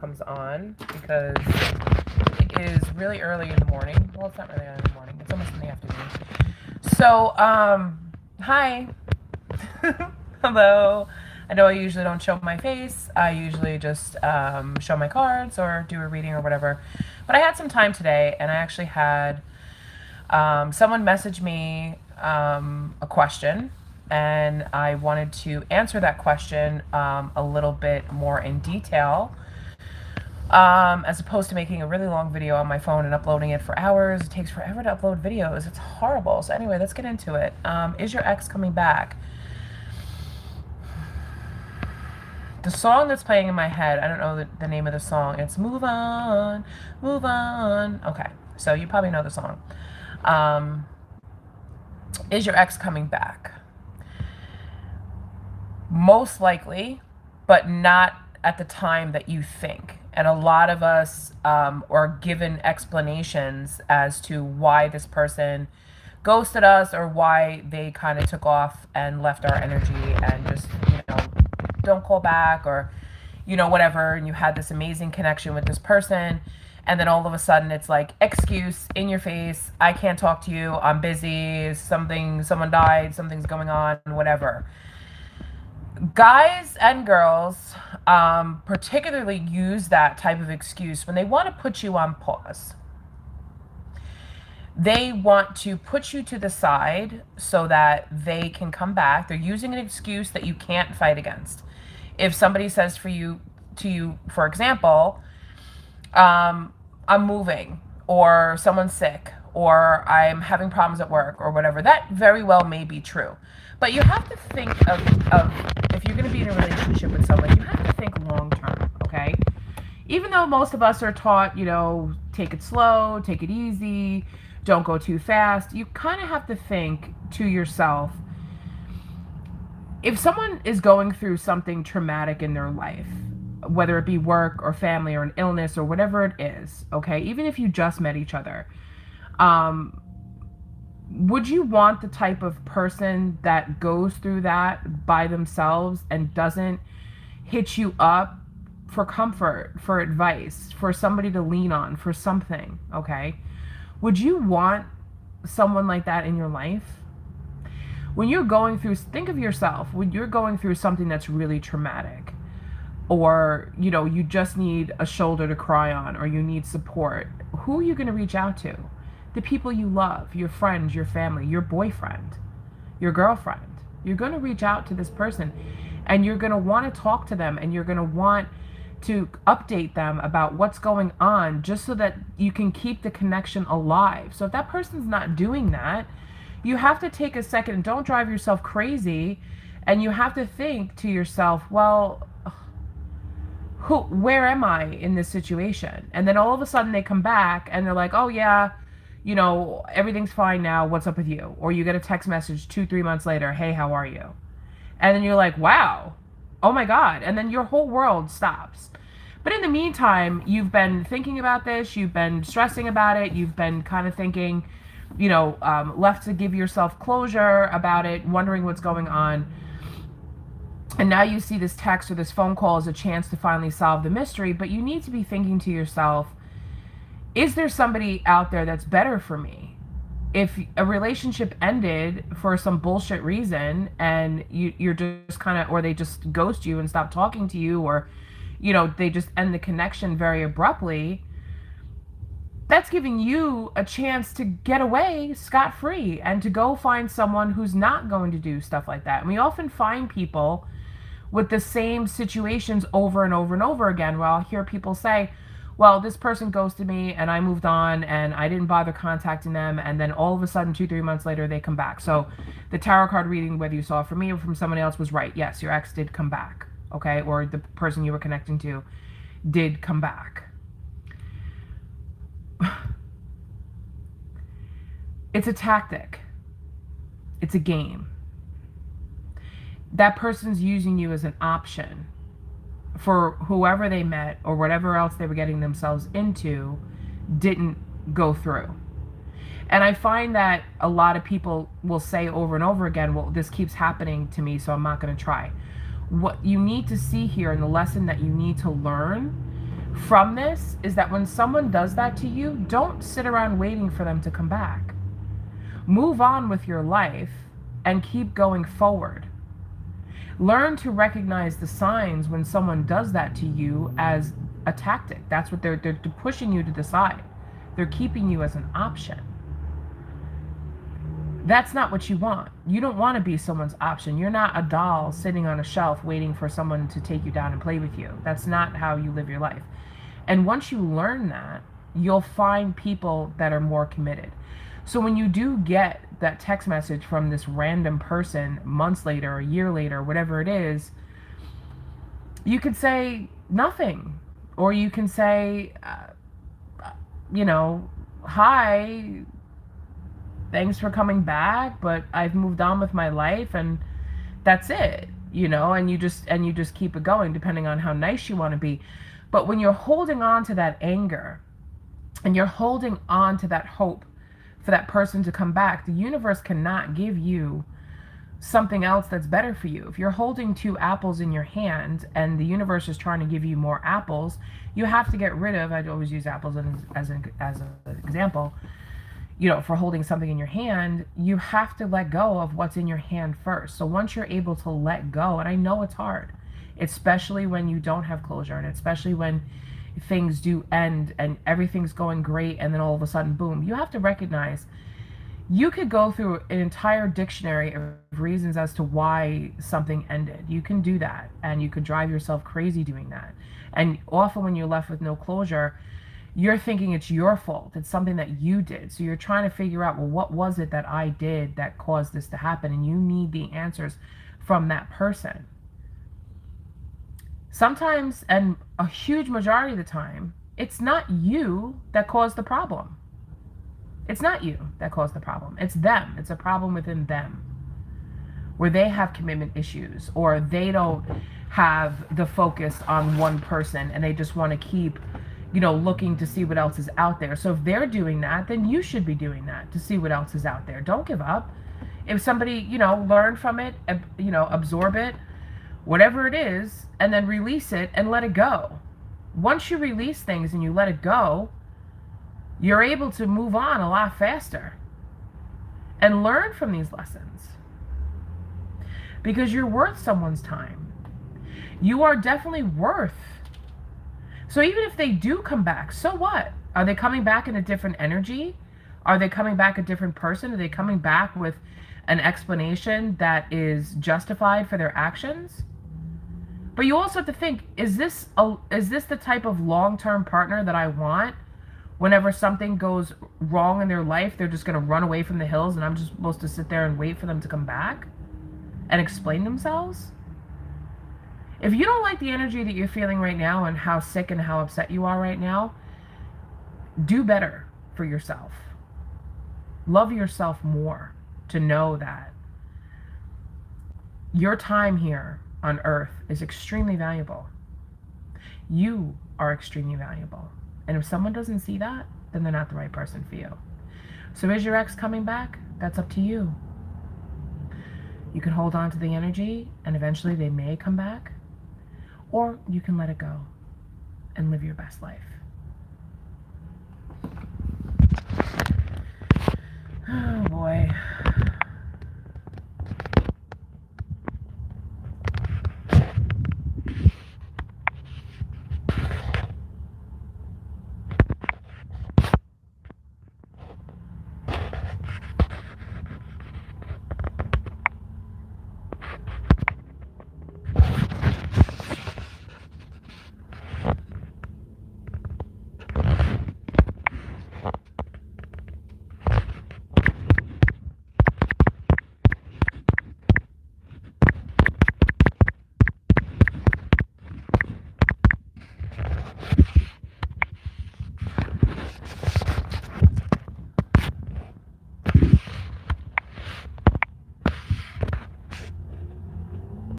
comes on because it is really early in the morning. Well, it's not really early in the morning. It's almost in the afternoon. So, hi. Hello. I know I usually don't show my face. I usually just show my cards or do a reading or whatever. But I had some time today, and I actually had someone message me a question, and I wanted to answer that question a little bit more in detail, as opposed to making a really long video on my phone and uploading it for hours. It takes forever to upload videos. It's horrible. So anyway, let's get into it. Is your ex coming back? The song that's playing in my head, I don't know the name of the song. It's Move On, Move On. Okay, so you probably know the song. Um, is your ex coming back? Most likely, but not at the time that you think. And a lot of us are given explanations as to why this person ghosted us or why they kind of took off and left our energy and just, don't call back or, whatever. And you had this amazing connection with this person. And then all of a sudden it's like, excuse in your face. I can't talk to you. I'm busy. Someone died. Something's going on, whatever. Guys and girls particularly use that type of excuse when they want to put you on pause. They want to put you to the side so that they can come back. They're using an excuse that you can't fight against. If somebody says to you, for example, I'm moving, or someone's sick, or I'm having problems at work, or whatever, that very well may be true. But you have to think of if you're going to be in a relationship with someone, you have to think long term, okay? Even though most of us are taught, take it slow, take it easy, don't go too fast, you kind of have to think to yourself, if someone is going through something traumatic in their life, whether it be work or family or an illness or whatever it is, okay, even if you just met each other, would you want the type of person that goes through that by themselves and doesn't hit you up for comfort, for advice, for somebody to lean on, for something, okay? Would you want someone like that in your life? When you're going through, think of yourself, when you're going through something that's really traumatic, or, you just need a shoulder to cry on, or you need support, who are you going to reach out to? The people you love, your friends, your family, your boyfriend, your girlfriend. You're going to reach out to this person, and you're going to want to talk to them, and you're going to want to update them about what's going on, just so that you can keep the connection alive. So if that person's not doing that, you have to take a second and don't drive yourself crazy, and you have to think to yourself, well, where am I in this situation? And then all of a sudden they come back and they're like, oh yeah, everything's fine now. What's up with you? Or you get a text message 2-3 months later, hey, how are you? And then you're like, wow, oh my God. And then your whole world stops. But in the meantime, you've been thinking about this, you've been stressing about it, you've been kind of thinking, left to give yourself closure about it, wondering what's going on. And now you see this text or this phone call as a chance to finally solve the mystery, but you need to be thinking to yourself, is there somebody out there that's better for me? If a relationship ended for some bullshit reason and you're just kind of, or they just ghost you and stop talking to you, or, they just end the connection very abruptly, that's giving you a chance to get away scot-free and to go find someone who's not going to do stuff like that. And we often find people with the same situations over and over and over again, where I'll hear people say, well, this person ghosted me and I moved on and I didn't bother contacting them, and then all of a sudden 2-3 months later they come back. So the tarot card reading, whether you saw it from me or from someone else, was right. Yes, your ex did come back, okay? Or the person you were connecting to did come back. It's a tactic. It's a game. That person's using you as an option for whoever they met or whatever else they were getting themselves into didn't go through. And I find that a lot of people will say over and over again, well, this keeps happening to me, so I'm not going to try. What you need to see here, and the lesson that you need to learn from this is that when someone does that to you, don't sit around waiting for them to come back. Move on with your life and keep going forward. Learn to recognize the signs when someone does that to you as a tactic. That's what they're pushing you to decide. They're keeping you as an option. That's not what you want. You don't want to be someone's option. You're not a doll sitting on a shelf waiting for someone to take you down and play with you. That's not how you live your life. And once you learn that, you'll find people that are more committed. So when you do get that text message from this random person months later, a year later, whatever it is, you could say nothing. Or you can say, hi, thanks for coming back, but I've moved on with my life and that's it, and you just keep it going depending on how nice you want to be. But when you're holding on to that anger and you're holding on to that hope for that person to come back, the universe cannot give you something else that's better for you. If you're holding 2 apples in your hand and the universe is trying to give you more apples, you have to get rid of, I'd always use apples as an example, for holding something in your hand, you have to let go of what's in your hand first. So once you're able to let go, and I know it's hard, especially when you don't have closure, and especially when things do end and everything's going great and then all of a sudden, boom, you have to recognize you could go through an entire dictionary of reasons as to why something ended. You can do that, and you could drive yourself crazy doing that. And often when you're left with no closure, you're thinking it's your fault. It's something that you did. So you're trying to figure out, well, what was it that I did that caused this to happen? And you need the answers from that person. Sometimes, and a huge majority of the time, it's not you that caused the problem. It's not you that caused the problem. It's them. It's a problem within them, where they have commitment issues, or they don't have the focus on one person and they just want to keep looking to see what else is out there. So if they're doing that, then you should be doing that to see what else is out there. Don't give up. If somebody, learn from it, absorb it, whatever it is, and then release it and let it go. Once you release things and you let it go, you're able to move on a lot faster and learn from these lessons, because you're worth someone's time. You are definitely worth. So even if they do come back, so what? Are they coming back in a different energy? Are they coming back a different person? Are they coming back with an explanation that is justified for their actions? But you also have to think, is this the type of long-term partner that I want? Whenever something goes wrong in their life, they're just going to run away from the hills and I'm just supposed to sit there and wait for them to come back and explain themselves? If you don't like the energy that you're feeling right now and how sick and how upset you are right now, do better for yourself. Love yourself more to know that your time here on earth is extremely valuable. You are extremely valuable. And if someone doesn't see that, then they're not the right person for you. So is your ex coming back? That's up to you. You can hold on to the energy and eventually they may come back. Or you can let it go and live your best life.